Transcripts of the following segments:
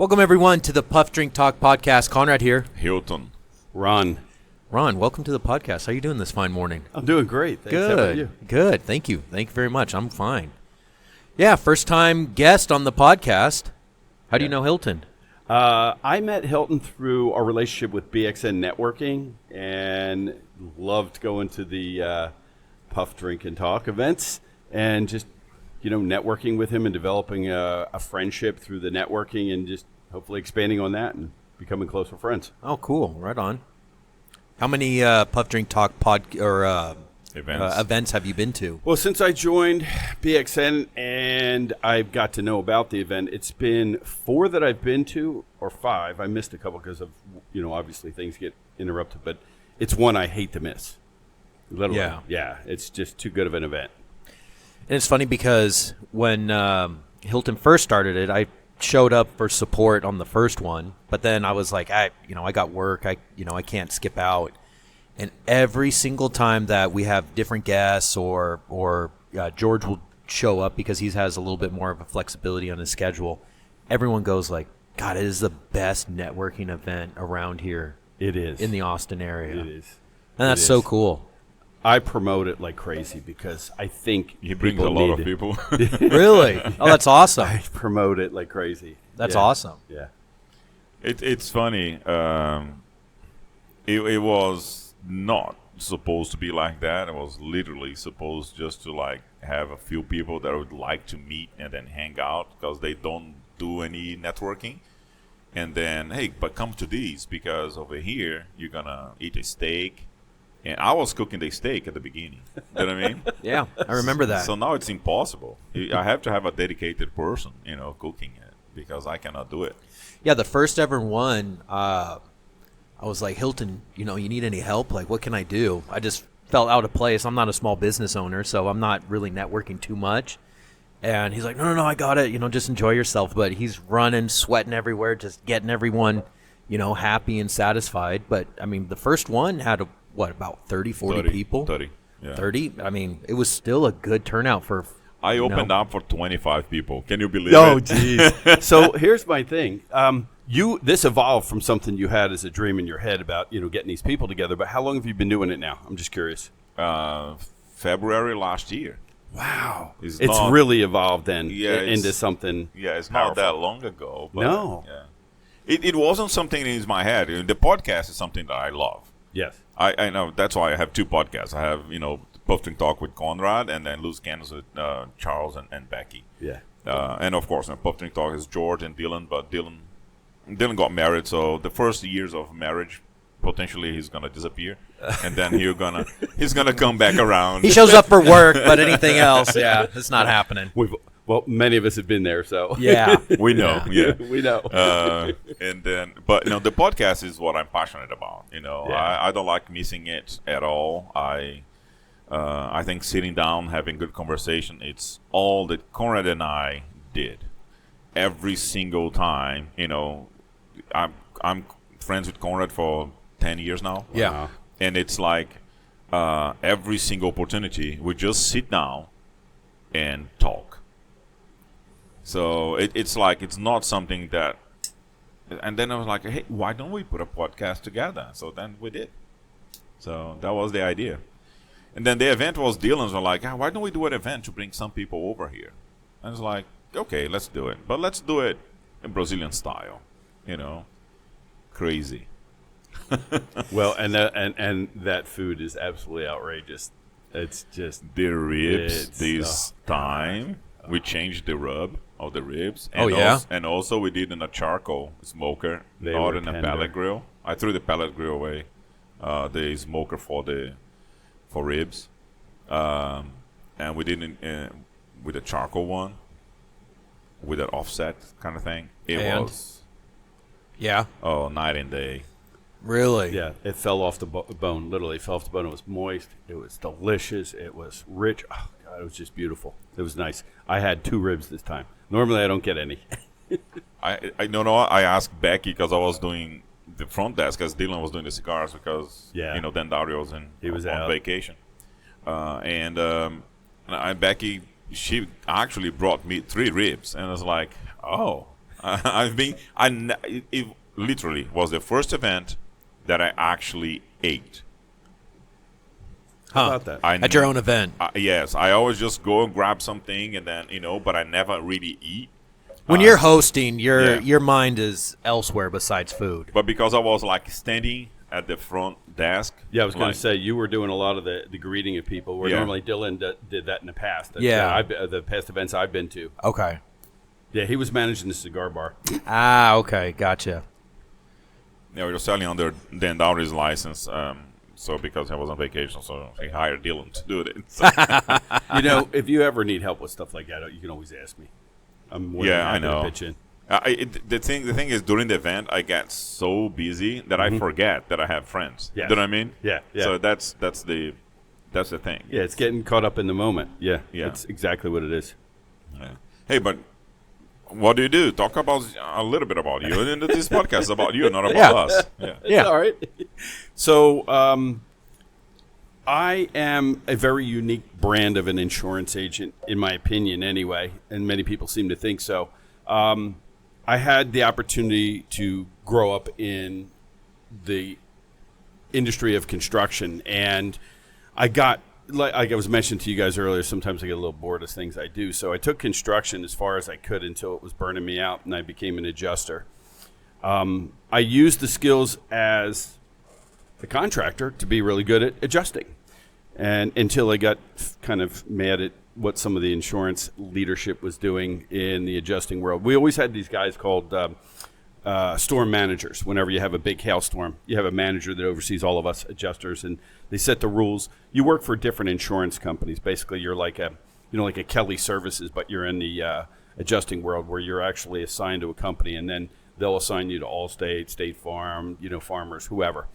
Welcome, everyone, to the Puff Drink Talk podcast. Konrad here. Hilton. Ron, welcome to the podcast. How are you doing this fine morning? I'm doing great. Thanks. Good. How about you? Good. Thank you. Thank you very much. I'm fine. Yeah, first-time guest on the podcast. How do you know Hilton? I met Hilton through our relationship with BXN Networking and loved going to the Puff Drink and Talk events and just, networking with him and developing a friendship through the networking and just hopefully expanding on that and becoming closer friends. Oh, cool. Right on. How many Puff Drink Talk events have you been to? Well, since I joined BXN and I got to know about the event, it's been 4 that I've been to, or 5. I missed a couple because of, obviously things get interrupted, but it's one I hate to miss. Literally. Yeah, it's just too good of an event. And it's funny because when Hilton first started it, I showed up for support on the first one, but then I was like, I got work, I can't skip out. And every single time that we have different guests or George will show up because he has a little bit more of a flexibility on his schedule, everyone goes like, God, it is the best networking event around here. It is. In the Austin area. It is. And that's so cool. I promote it like crazy because I think He brings a lot of people. Really? Oh, that's awesome. I promote it like crazy. That's awesome. Yeah. It's funny. It was not supposed to be like that. It was literally supposed just to have a few people that would like to meet and then hang out because they don't do any networking. And then, hey, but come to these because over here you're going to eat a steak. And I was cooking the steak at the beginning. You know what I mean? Yeah, I remember that. So now it's impossible. I have to have a dedicated person, cooking it because I cannot do it. Yeah, the first ever one, I was like, Hilton, you need any help? Like, what can I do? I just felt out of place. I'm not a small business owner, so I'm not really networking too much. And he's like, no, I got it. Just enjoy yourself. But he's running, sweating everywhere, just getting everyone, happy and satisfied. But, I mean, the first one had about 30, 40 people? 30, yeah. 30? I mean, it was still a good turnout for... I opened up for 25 people. Can you believe it? Oh, geez. So here's my thing. This evolved from something you had as a dream in your head about, getting these people together. But how long have you been doing it now? I'm just curious. February last year. Wow. It's really evolved then into something it's powerful. not that long ago. But No. Yeah. It wasn't something in my head. The podcast is something that I love. Yes. I know. That's why I have 2 podcasts. I have, Puff Drink Talk with Konrad and then Loose Cannons with Charles and Becky. Yeah. And, of course, Puff Drink Talk is George and Dylan, but Dylan got married, so the first years of marriage, potentially he's going to disappear, and then he's gonna come back around. He shows up for work, but anything else, it's not happening. Well, many of us have been there, so. Yeah. We know, yeah. We know. And then, but, the podcast is what I'm passionate about, Yeah. I don't like missing it at all. I think sitting down, having good conversation, it's all that Konrad and I did. Every single time, I'm friends with Konrad for 10 years now. Yeah. Wow. And it's like every single opportunity, we just sit down and talk. So it's like, it's not something that, and then I was like, hey, why don't we put a podcast together? So then we did. So that was the idea. And then the event was Dylan's were like, why don't we do an event to bring some people over here? And I was like, okay, let's do it. But let's do it in Brazilian style, crazy. Well, and that food is absolutely outrageous. It's just the ribs this time. We changed the rub of the ribs. And and also we did in a charcoal smoker, not in a pellet grill. I threw the pellet grill away. The smoker for ribs. And we did it with a charcoal one, with an offset kind of thing. It was night and day. Really? Yeah, it fell off the bone. Literally fell off the bone. It was moist. It was delicious. It was rich. Oh, God, it was just beautiful. It was nice. I had 2 ribs this time. Normally, I don't get any. I don't know. I asked Becky because I was doing the front desk as Dylan was doing the cigars because then Dario was on vacation. And Becky, she actually brought me 3 ribs, and I was like, oh, It literally was the first event that I actually ate. How about that? At your own event. Yes, I always just go and grab something and then but I never really eat. When you're hosting, yeah. your mind is elsewhere besides food. But because I was like standing at the front desk. Yeah, I was going like, to say you were doing a lot of the greeting of people. Where Yeah. normally Dylan did that in the past. Yeah. The past events I've been to. Okay. Yeah, he was managing the cigar bar. Okay, gotcha. we were selling under Dan Dowry's license. So because I was on vacation, so I hired Dylan to do it. So, If you ever need help with stuff like that, you can always ask me. I'm more than Yeah, I happy to know. pitch in. the thing is, during the event, I get so busy that I forget that I have friends. Yes. You know what I mean? Yeah, yeah. So that's the thing. Yeah, it's getting caught up in the moment. Yeah, Yeah. that's exactly what it is. Yeah. Hey, but what do? Talk about a little bit about you. And this podcast is about you, not about us. Yeah. Yeah. All right. So I am a very unique brand of an insurance agent, in my opinion, anyway, and many people seem to think so. I had the opportunity to grow up in the industry of construction, and I got, like I was mentioning to you guys earlier, sometimes I get a little bored of things I do. So I took construction as far as I could until it was burning me out, and I became an adjuster. I used the skills as the contractor to be really good at adjusting, and until I got kind of mad at what some of the insurance leadership was doing in the adjusting world. We always had these guys called storm managers. Whenever you have a big hailstorm, you have a manager that oversees all of us adjusters, and they set the rules. You work for different insurance companies. Basically, you're like a Kelly Services, but you're in the adjusting world, where you're actually assigned to a company, and then they'll assign you to Allstate, State Farm, Farmers, whoever.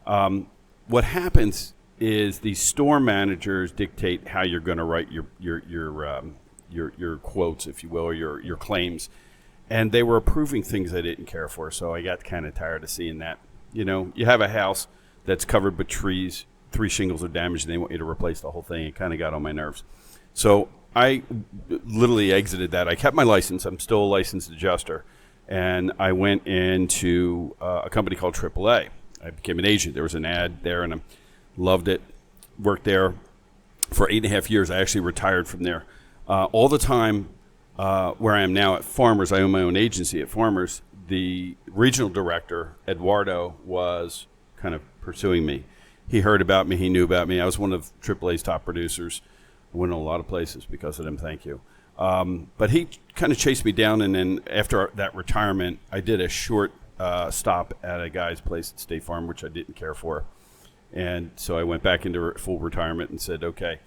What happens is these store managers dictate how you're going to write your quotes, if you will, or your claims, and they were approving things I didn't care for. So I got kind of tired of seeing that. You have a house that's covered with trees, 3 shingles are damaged, and they want you to replace the whole thing. It kind of got on my nerves. So I literally exited that. I kept my license. I'm still a licensed adjuster, and I went into a company called AAA. I became an agent. There was an ad there, and I loved it. Worked there for 8.5 years. I actually retired from there. All the time where I am now at Farmers, I own my own agency at Farmers. The regional director, Eduardo, was kind of pursuing me. He heard about me. He knew about me. I was one of AAA's top producers. I went a lot of places because of them. Thank you. But he kind of chased me down, and then after that retirement, I did a short stop at a guy's place at State Farm, which I didn't care for. And so I went back into full retirement and said, okay.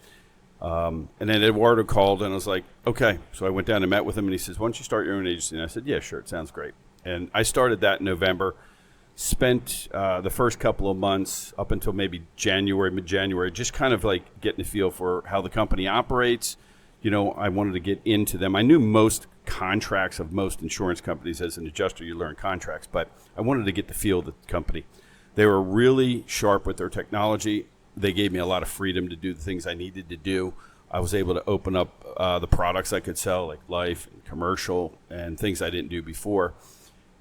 And then Eduardo called, and I was like, okay. So I went down and met with him, and he says, why don't you start your own agency? And I said, yeah, sure. It sounds great. And I started that in November, spent the first couple of months up until maybe mid-January, just kind of like getting a feel for how the company operates. I wanted to get into them. I knew most contracts of most insurance companies. As an adjuster, you learn contracts, but I wanted to get the feel of the company. They were really sharp with their technology. They gave me a lot of freedom to do the things I needed to do. I was able to open up the products I could sell, like life and commercial and things I didn't do before.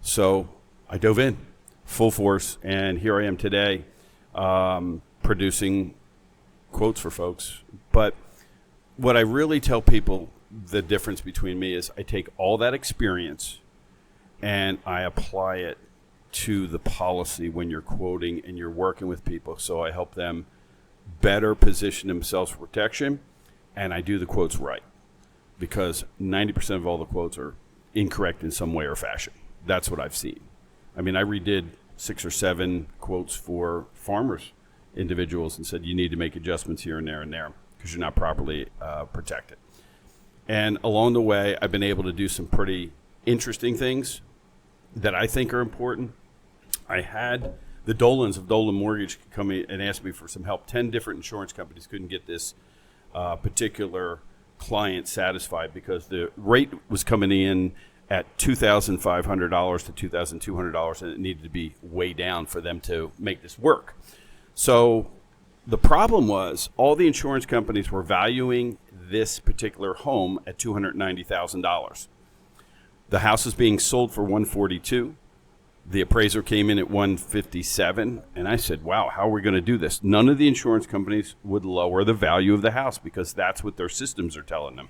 So I dove in full force, and here I am today producing quotes for folks. But what I really tell people, the difference between me is I take all that experience and I apply it to the policy when you're quoting and you're working with people. So I help them better position themselves for protection, and I do the quotes right, because 90% of all the quotes are incorrect in some way or fashion. That's what I've seen. I mean, I redid 6 or 7 quotes for Farmers individuals and said, you need to make adjustments here and there because you're not properly protected. And along the way, I've been able to do some pretty interesting things that I think are important. I had the Dolans of Dolan Mortgage come in and ask me for some help. 10 different insurance companies couldn't get this particular client satisfied because the rate was coming in at $2,500 to $2,200, and it needed to be way down for them to make this work. So the problem was all the insurance companies were valuing this particular home at $290,000. The house is being sold for $142. The appraiser came in at $157, and I said, wow, how are we going to do this? None of the insurance companies would lower the value of the house because that's what their systems are telling them.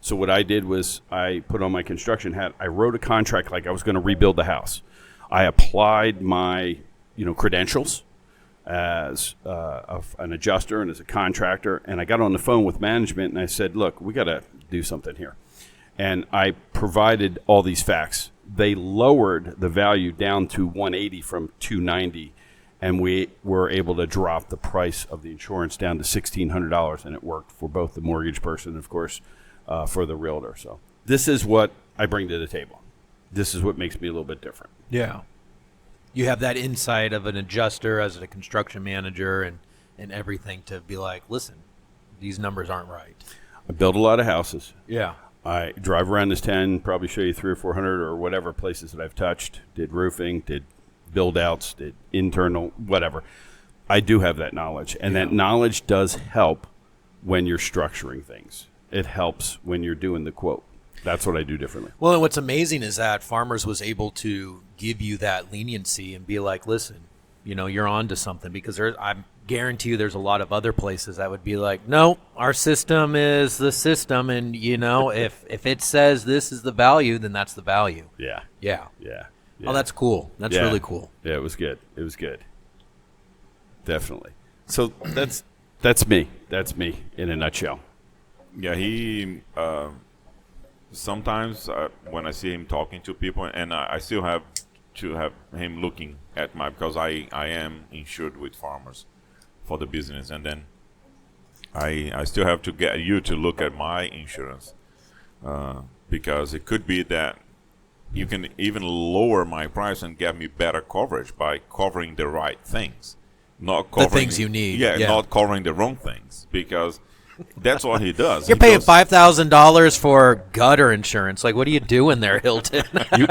So what I did was I put on my construction hat. I wrote a contract like I was going to rebuild the house. I applied my credentials as an adjuster and as a contractor, and I got on the phone with management, and I said, look, we got to do something here. And I provided all these facts. They lowered the value down to $180 from $290, and we were able to drop the price of the insurance down to $1,600, and it worked for both the mortgage person and, of course, for the realtor. So this is what I bring to the table. This is what makes me a little bit different. Yeah. You have that insight of an adjuster as a construction manager and everything to be like, listen, these numbers aren't right. I build a lot of houses. Yeah. I drive around this 10, probably show you 300 or 400 or whatever places that I've touched, did roofing, did build outs, did internal, whatever. I do have that knowledge, and that knowledge does help when you're structuring things. It helps when you're doing the quote. That's what I do differently. Well, and what's amazing is that Farmers was able to give you that leniency and be like, listen, you're on to something, because I guarantee you there's a lot of other places that would be like, no, our system is the system, and if it says this is the value, then that's the value. Yeah. Oh, that's cool. That's really cool. Yeah, it was good. Definitely. So that's me. That's me in a nutshell. Yeah, he sometimes when I see him talking to people, and I still have to have him looking at because I am insured with Farmers for the business, and then I still have to get you to look at my insurance because it could be that you can even lower my price and get me better coverage by covering the right things, not covering the things you need. Yeah, not covering the wrong things, because that's what he does. You're paying $5,000 for gutter insurance. Like, what are you doing there, Hilton?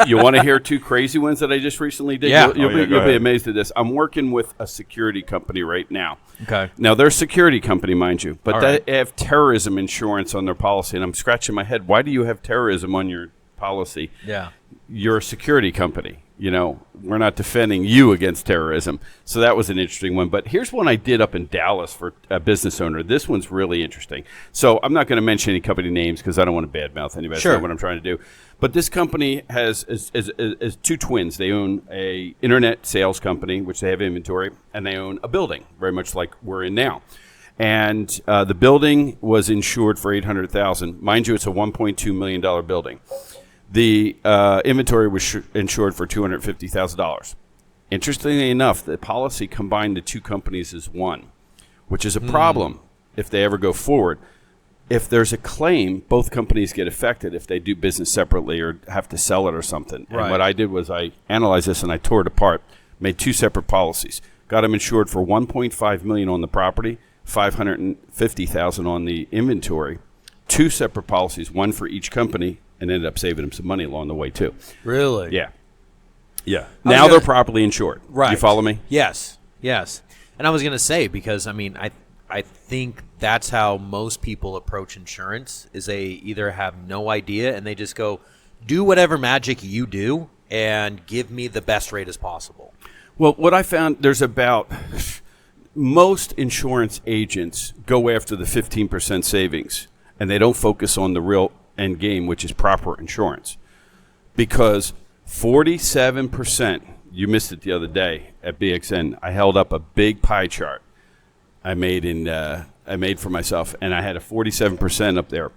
You want to hear two crazy ones that I just recently did? Yeah. You'll be amazed at this. I'm working with a security company right now. Okay. Now, they're a security company, mind you, but All they have terrorism insurance on their policy, and I'm scratching my head. Why do you have terrorism on your policy? Yeah. You're a security company. We're not defending you against terrorism. So that was an interesting one. But here's one I did up in Dallas for a business owner. This one's really interesting. So I'm not going to mention any company names because I don't want to badmouth anybody. Sure. That's not what I'm trying to do. But this company has is two twins. They own a internet sales company, which they have inventory, and they own a building, very much like we're in now. And the building was insured for $800,000. Mind you, it's a $1.2 million building. The inventory was insured for $250,000. Interestingly enough, the policy combined the two companies as one, which is a problem if they ever go forward. If there's a claim, both companies get affected if they do business separately or have to sell it or something. Right. And what I did was I analyzed this and I tore it apart, made two separate policies, got them insured for $1.5 million on the property, $550,000 on the inventory, two separate policies, one for each company, and ended up saving them some money along the way, too. Really? Yeah. Now they're properly insured. Right. You follow me? Yes. And I was going to say, because, I think that's how most people approach insurance, is they either have no idea and they just go, do whatever magic you do and give me the best rate as possible. Well, what I found, most insurance agents go after the 15% savings, and they don't focus on the real end game, which is proper insurance, because 47%, you missed it the other day at BXN, I held up a big pie chart I made for myself, and I had a 47% up there.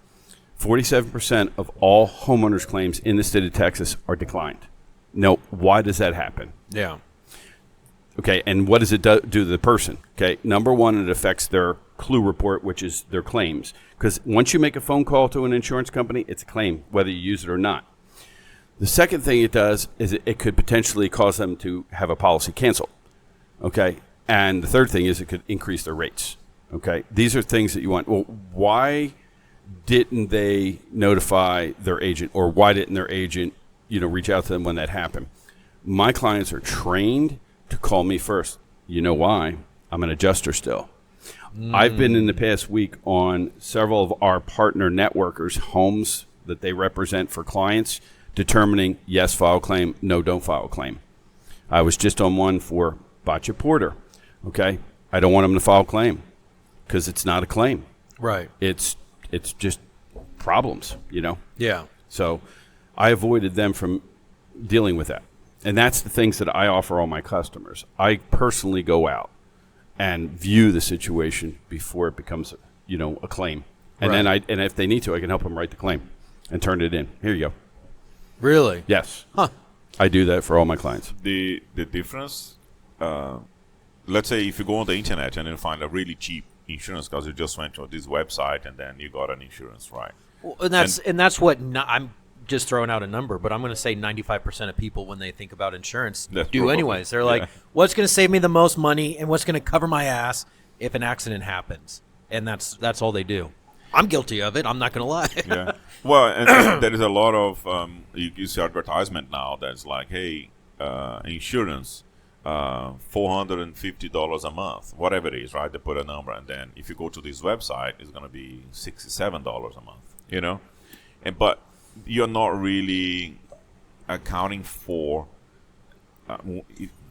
47% of all homeowners claims in the state of Texas are declined. Now, why does that happen? Yeah. Okay, and what does it do to the person? Okay, number one, it affects their clue report, which is their claims. Because once you make a phone call to an insurance company, it's a claim, whether you use it or not. The second thing it does is it could potentially cause them to have a policy canceled. Okay, and the third thing is it could increase their rates. Okay, these are things that you want. Well, why didn't they notify their agent, or why didn't their agent, reach out to them when that happened? My clients are trained to call me first. You know why? I'm an adjuster still. I've been in the past week on several of our partner networkers' homes that they represent for clients determining yes, file a claim, no, don't file a claim. I was just on one for Boccia Porter. Okay, I don't want them to file a claim because it's not a claim. Right. It's just problems, Yeah. So I avoided them from dealing with that. And that's the things that I offer all my customers. I personally go out and view the situation before it becomes, a claim. And then and if they need to, I can help them write the claim and turn it in. Here you go. Really? Yes. Huh. I do that for all my clients. The difference, let's say if you go on the internet and then find a really cheap insurance because you just went to this website and then you got an insurance, right? Well, and that's what I'm just throwing out a number, but I'm going to say 95% of people when they think about insurance That's do probably, anyways. They're like, what's going to save me the most money and what's going to cover my ass if an accident happens? And that's all they do. I'm guilty of it. I'm not going to lie. Yeah. Well, and there is a lot of you see advertisement now that's like, hey, insurance, $450 a month, whatever it is, right? They put a number, and then if you go to this website, it's going to be $67 a month. But you're not really accounting for.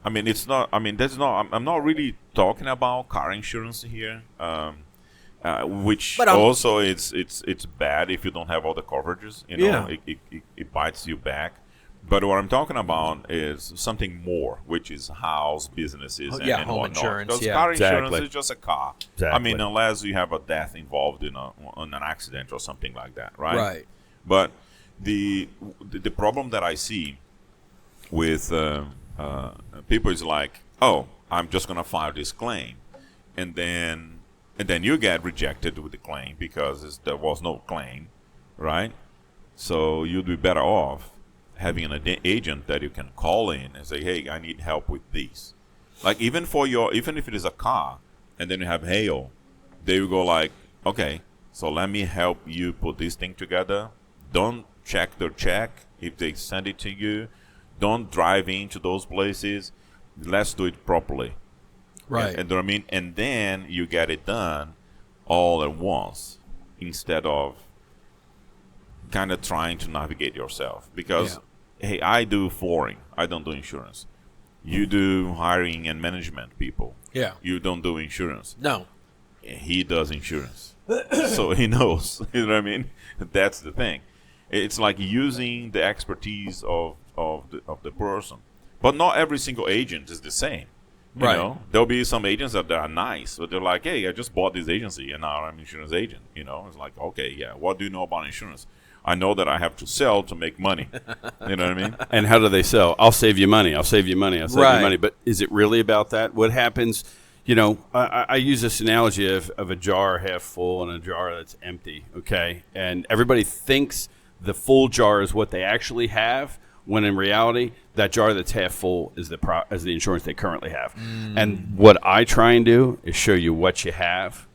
It's not. There's not. I'm not really talking about car insurance here. Which also it's bad if you don't have all the coverages. It bites you back. But what I'm talking about is something more, which is house, businesses, and home whatnot. insurance. Because Yeah, car insurance exactly. is just a car. Exactly. Unless you have a death involved in an accident or something like that, right? Right. But the problem that I see with people is like, oh, I'm just gonna file this claim, and then you get rejected with the claim because there was no claim, right? So you'd be better off having an agent that you can call in and say, hey, I need help with this. Like even if it is a car and then you have hail, they will go like, okay, so let me help you put this thing together. Don't check their check if they send it to you. Don't drive into those places. Let's do it properly. Right. And what I mean? And then you get it done all at once instead of kind of trying to navigate yourself. Because, hey, I do flooring. I don't do insurance. You do hiring and management people. Yeah. You don't do insurance. No. He does insurance. So he knows. You know what I mean? That's the thing. It's like using the expertise of the person. But not every single agent is the same. You know? There'll be some agents that are nice, but they're like, hey, I just bought this agency and now I'm an insurance agent. It's like, okay, yeah, what do you know about insurance? I know that I have to sell to make money. You know what I mean? And how do they sell? I'll save you money. I'll save you money. I'll save you money. But is it really about that? What happens, I use this analogy of a jar half full and a jar that's empty, okay? And everybody thinks the full jar is what they actually have, when in reality, that jar that's half full is the insurance they currently have. And what I try and do is show you what you have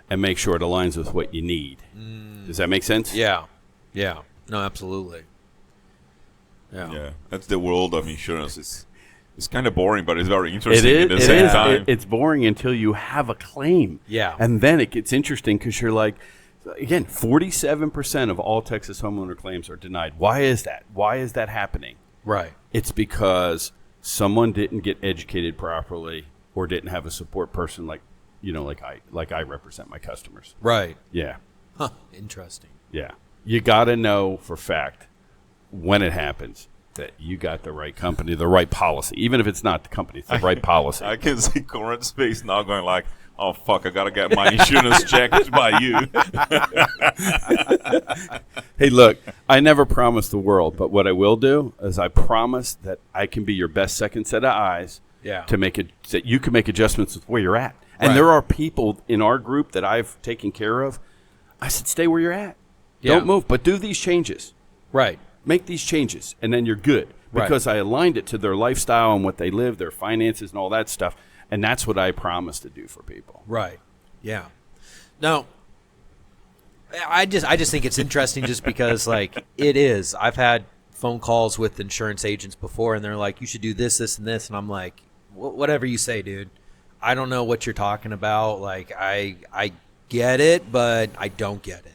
and make sure it aligns with what you need. Does that make sense? Yeah. Yeah. No, absolutely. Yeah. That's the world of insurance. It's kind of boring, but it's very interesting It at the is. same time. It's boring until you have a claim. Yeah. And then it gets interesting because you're like, again, 47% of all Texas homeowner claims are denied. Why is that? Why is that happening? Right. It's because someone didn't get educated properly or didn't have a support person like I represent my customers. Right. Yeah. Huh. Interesting. Yeah. You got to know for fact when it happens that you got the right company, the right policy. Even if it's not the company, it's the right policy. I can see Konrad's face now going like, oh, fuck, I got to get my insurance checked by you. Hey, look, I never promise the world, but what I will do is I promise that I can be your best second set of eyes to make it that you can make adjustments with where you're at. And there are people in our group that I've taken care of. I said, stay where you're at. Don't move, but do these changes. Right. Make these changes, and then you're good. Because I aligned it to their lifestyle and what they live, their finances and all that stuff. And that's what I promise to do for people. Right. Yeah. Now, I just think it's interesting just because, like, it is. I've had phone calls with insurance agents before, and they're like, you should do this, this, and this. And I'm like, whatever you say, dude. I don't know what you're talking about. Like, I get it, but I don't get it.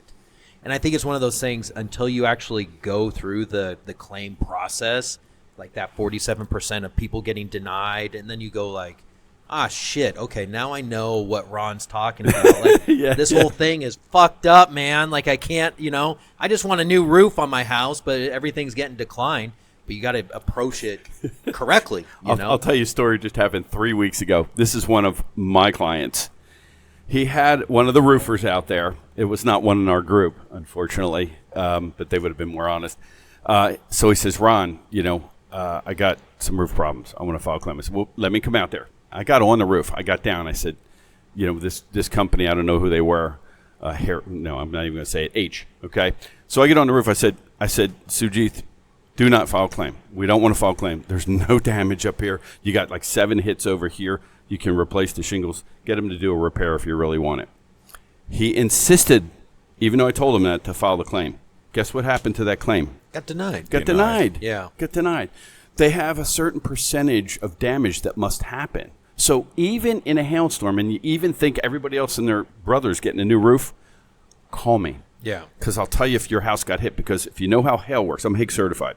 And I think it's one of those things until you actually go through the claim process, like that 47% of people getting denied, and then you go like, ah, shit, okay, now I know what Ron's talking about. Like, this whole thing is fucked up, man. Like, I can't, I just want a new roof on my house, but everything's getting declined. But you got to approach it correctly, I'll tell you a story just happened 3 weeks ago. This is one of my clients. He had one of the roofers out there. It was not one in our group, unfortunately, but they would have been more honest. So he says, Ron, I got some roof problems. I want to file a claim. I said, well, let me come out there. I got on the roof. I got down. I said, this company, I don't know who they were. No, I'm not even going to say it. H. Okay. So I get on the roof. I said, Sujith, do not file a claim. We don't want to file a claim. There's no damage up here. You got like 7 hits over here. You can replace the shingles. Get him to do a repair if you really want it. He insisted, even though I told him that, to file the claim. Guess what happened to that claim? Got denied. Got denied. Yeah. Got denied. They have a certain percentage of damage that must happen. So even in a hailstorm, and you even think everybody else and their brother's getting a new roof, call me. Yeah. Because I'll tell you if your house got hit. Because if you know how hail works, I'm Higgs certified.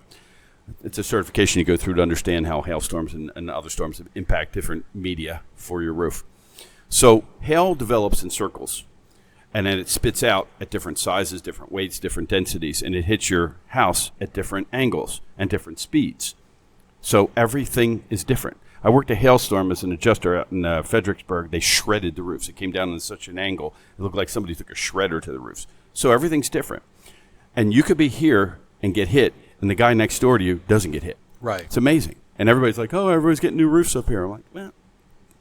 It's a certification you go through to understand how hailstorms and other storms impact different media for your roof. So hail develops in circles, and then it spits out at different sizes, different weights, different densities, and it hits your house at different angles and different speeds. So everything is different. I worked a hailstorm as an adjuster out in Fredericksburg. They shredded the roofs. It came down in such an angle. It looked like somebody took a shredder to the roofs. So everything's different. And you could be here and get hit, and the guy next door to you doesn't get hit. Right. It's amazing. And everybody's like, oh, everybody's getting new roofs up here. I'm like, well,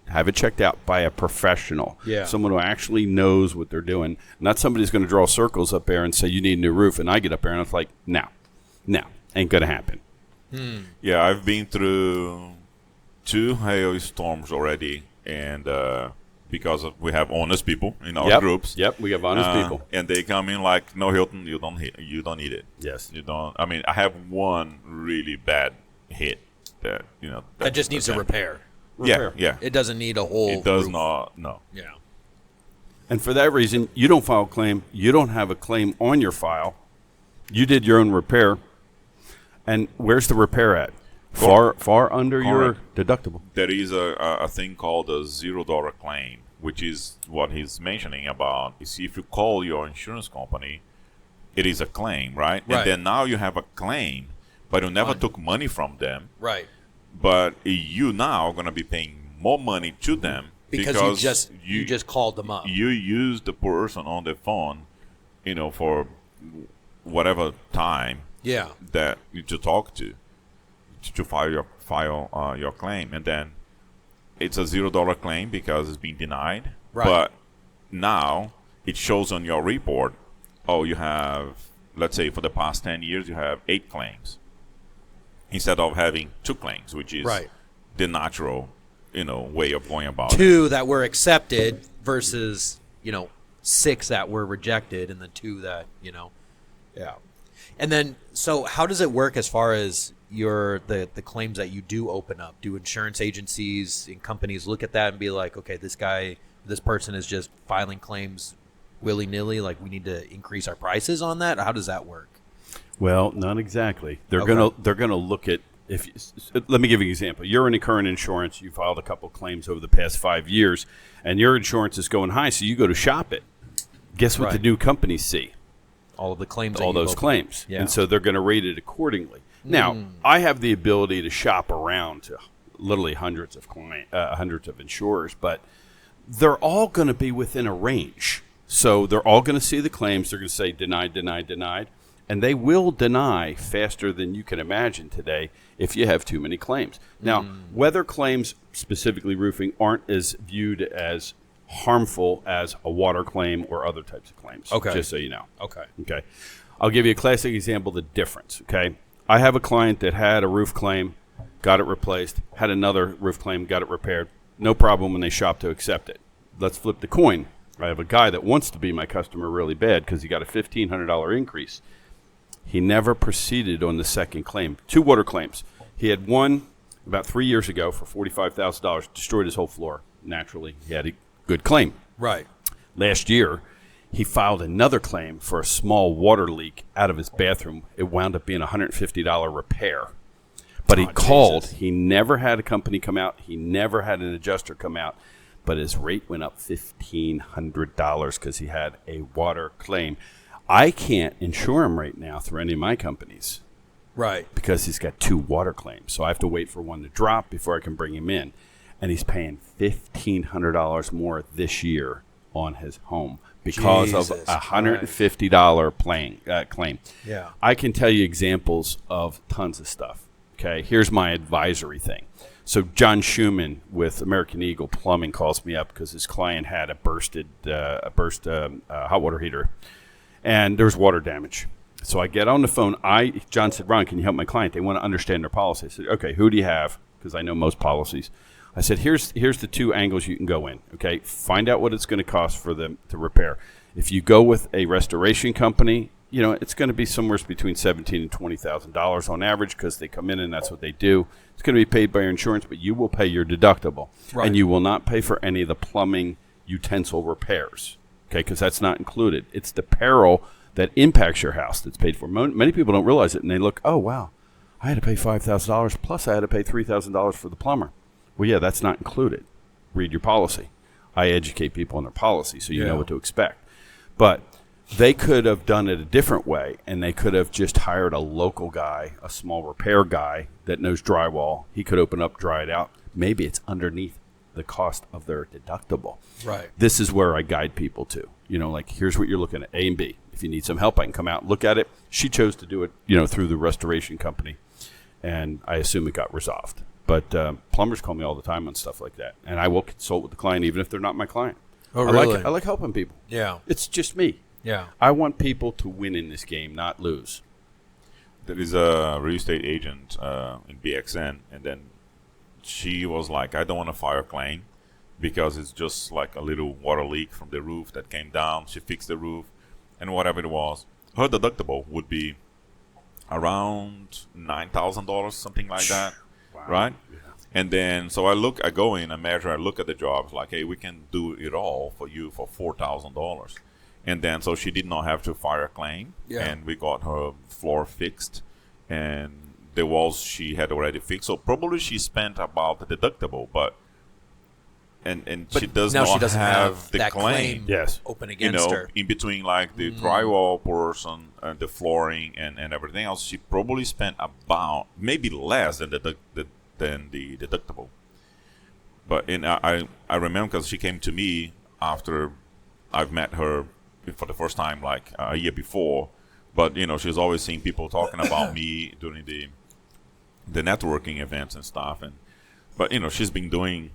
have it checked out by a professional. Yeah. Someone who actually knows what they're doing. Not somebody who's going to draw circles up there and say, you need a new roof. And I get up there and it's like, no, ain't going to happen. Yeah, I've been through 2 hailstorms already, and because we have honest people in our groups. Yep, we have honest people, and they come in like, no, Hilton, you don't need it. Yes, you don't. I mean, I have one really bad hit that that just needs a repair. Yeah. It doesn't need a whole. It does roof. not. No. Yeah. And for that reason, you don't file a claim. You don't have a claim on your file. You did your own repair. And where's the repair at? Far under your deductible. There is a thing called a $0 claim, which is what he's mentioning about. You see, if you call your insurance company, it is a claim, right? And then now you have a claim, but you never took money from them. Right. But you now are going to be paying more money to them because you just called them up. You used the person on the phone, for whatever time. Yeah. That you to talk to file your claim, and then it's a $0 claim because it's been denied. Right. But now it shows on your report. Oh, you have, let's say, for the past 10 years, you have 8 claims instead of having 2 claims, which is the natural, way of going about it. 2 that were accepted versus 6 that were rejected, and the 2 that yeah. And then, so how does it work as far as the claims that you do open up? Do insurance agencies and companies look at that and be like, okay, this person is just filing claims willy-nilly, like we need to increase our prices on that? How does that work? Well, not exactly. They're gonna look at let me give you an example. You're in the current insurance. You filed a couple claims over the past 5 years, and your insurance is going high, so you go to shop it. Guess what the new companies see? All of the claims. All those claims. Yeah. And so they're going to rate it accordingly. Now, I have the ability to shop around to literally hundreds of insurers, but they're all going to be within a range. So they're all going to see the claims. They're going to say denied, denied, denied. And they will deny faster than you can imagine today if you have too many claims. Now, weather claims, specifically roofing, aren't as viewed as harmful as a water claim or other types of claims. Okay. Just so you know. Okay. I'll give you a classic example of the difference. Okay. I have a client that had a roof claim, got it replaced, had another roof claim, got it repaired. No problem when they shop to accept it. Let's flip the coin. I have a guy that wants to be my customer really bad because he got a $1,500 increase. He never proceeded on the second claim. 2 water claims. He had one about 3 years ago for $45,000, destroyed his whole floor. Naturally, he had a good claim. Right. Last year, He filed another claim for a small water leak out of his bathroom. It wound up being a $150 repair. But he called. Jesus. He never had a company come out. He never had an adjuster come out. But his rate went up $1,500 because he had a water claim. I can't insure him right now through any of my companies Right. because he's got 2 water claims. So I have to wait for one to drop before I can bring him in. And he's paying $1,500 more this year on his home because of Jesus a $150 claim. Yeah. I can tell you examples of tons of stuff. Okay, here's my advisory thing. So John Schumann with American Eagle Plumbing calls me up because his client had a burst hot water heater, and there's water damage. So I get on the phone. John said, Ron, can you help my client? They want to understand their policy. I said, okay, who do you have? Because I know most policies. I said, here's the 2 angles you can go in. Okay, find out what it's going to cost for them to repair. If you go with a restoration company, it's going to be somewhere between $17,000 and $20,000 on average because they come in and that's what they do. It's going to be paid by your insurance, but you will pay your deductible, Right. and you will not pay for any of the plumbing utensil repairs. Okay, because that's not included. It's the peril that impacts your house that's paid for. Many people don't realize it, and they look, oh wow, I had to pay $5,000 plus I had to pay $3,000 for the plumber. Well, yeah, that's not included. Read your policy. I educate people on their policy so you know what to expect. But they could have done it a different way, and they could have just hired a local guy, a small repair guy that knows drywall. He could open up, dry it out. Maybe it's underneath the cost of their deductible. Right. This is where I guide people to. Like, here's what you're looking at, A and B. If you need some help, I can come out and look at it. She chose to do it, through the restoration company, and I assume it got resolved. But plumbers call me all the time on stuff like that, and I will consult with the client even if they're not my client. Oh, really? I like helping people. Yeah. It's just me. Yeah. I want people to win in this game, not lose. There is a real estate agent in BXN, and then she was like, I don't want to file a claim because it's just like a little water leak from the roof that came down. She fixed the roof, and whatever it was, her deductible would be around $9,000, something like that. Wow. Right? Yeah. And then, so I go in, I measure, I look at the jobs, like, hey, we can do it all for you for $4,000. And then, so she did not have to file a claim, and we got her floor fixed, and the walls she had already fixed. So probably she spent about the deductible, but she does now not she doesn't have the that claim. Yes. open against her. In between like the drywall portion and the flooring and everything else, she probably spent about maybe less than the deductible. But I remember because she came to me after I've met her for the first time like a year before. But she's always seen people talking about me during the networking events and stuff. But she's been doing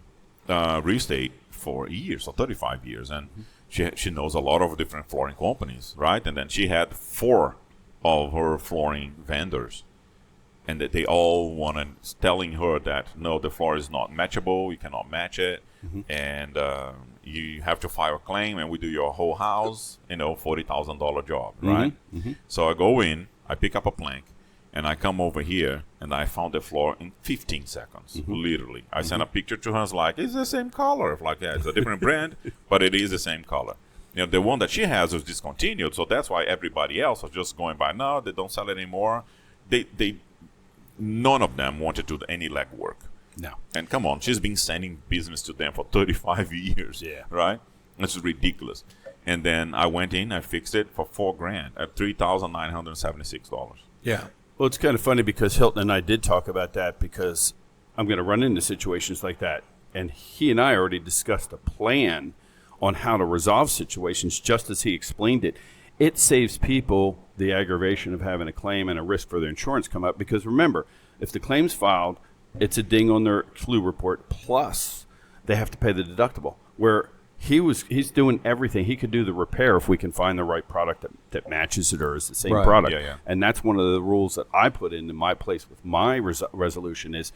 real estate for years, or 35 years, and she knows a lot of different flooring companies, right? And then she had 4 of her flooring vendors, and that they all wanted telling her that no, the floor is not matchable, you cannot match it, and you have to file a claim, and we do your whole house, $40,000 job, right? So I go in, I pick up a plank, and I come over here, and I found the floor in 15 seconds, literally. I sent a picture to her. I was like, it's the same color. Like, yeah, it's a different brand, but it is the same color. The one that she has was discontinued, so that's why everybody else was just going by, no, they don't sell it anymore. None of them wanted to do any legwork. No. And come on, she's been sending business to them for 35 years. Yeah. Right? This is ridiculous. And then I went in, I fixed it for $4,000 at $3,976. Yeah. Well, it's kind of funny because Hilton and I did talk about that because I'm going to run into situations like that. And he and I already discussed a plan on how to resolve situations just as he explained it. It saves people the aggravation of having a claim and a risk for their insurance come up because remember, if the claim's filed, it's a ding on their flu report, plus they have to pay the deductible. Where he's doing everything. He could do the repair if we can find the right product that matches it or is the same Right. product. Yeah. And that's one of the rules that I put into my place with my resolution is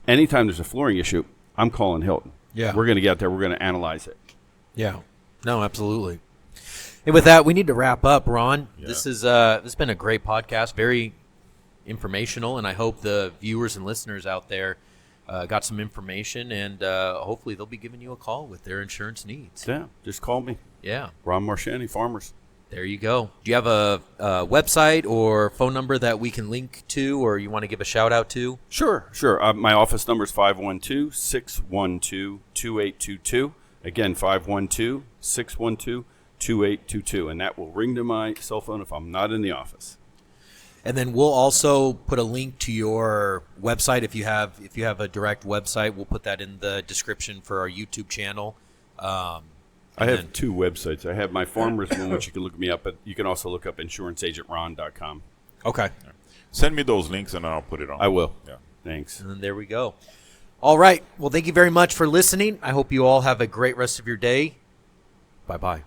anytime there's a flooring issue, I'm calling Hilton. Yeah. We're going to get out there. We're going to analyze it. Yeah. No, absolutely. And with that, we need to wrap up, Ron. Yeah. This has been a great podcast, very informational, and I hope the viewers and listeners out there got some information, and hopefully they'll be giving you a call with their insurance needs. Yeah, just call me. Yeah. Ron Marchiani, Farmers. There you go. Do you have a website or phone number that we can link to, or you want to give a shout out to? Sure. My office number is 512-612-2822. Again, 512-612-2822. And that will ring to my cell phone if I'm not in the office. And then we'll also put a link to your website if you have a direct website. We'll put that in the description for our YouTube channel. I have two websites. I have my Farmers one, which you can look me up, but you can also look up insuranceagentron.com. Okay. Send me those links and I'll put it on. I will. Yeah. Thanks. And then there we go. All right. Well, thank you very much for listening. I hope you all have a great rest of your day. Bye-bye.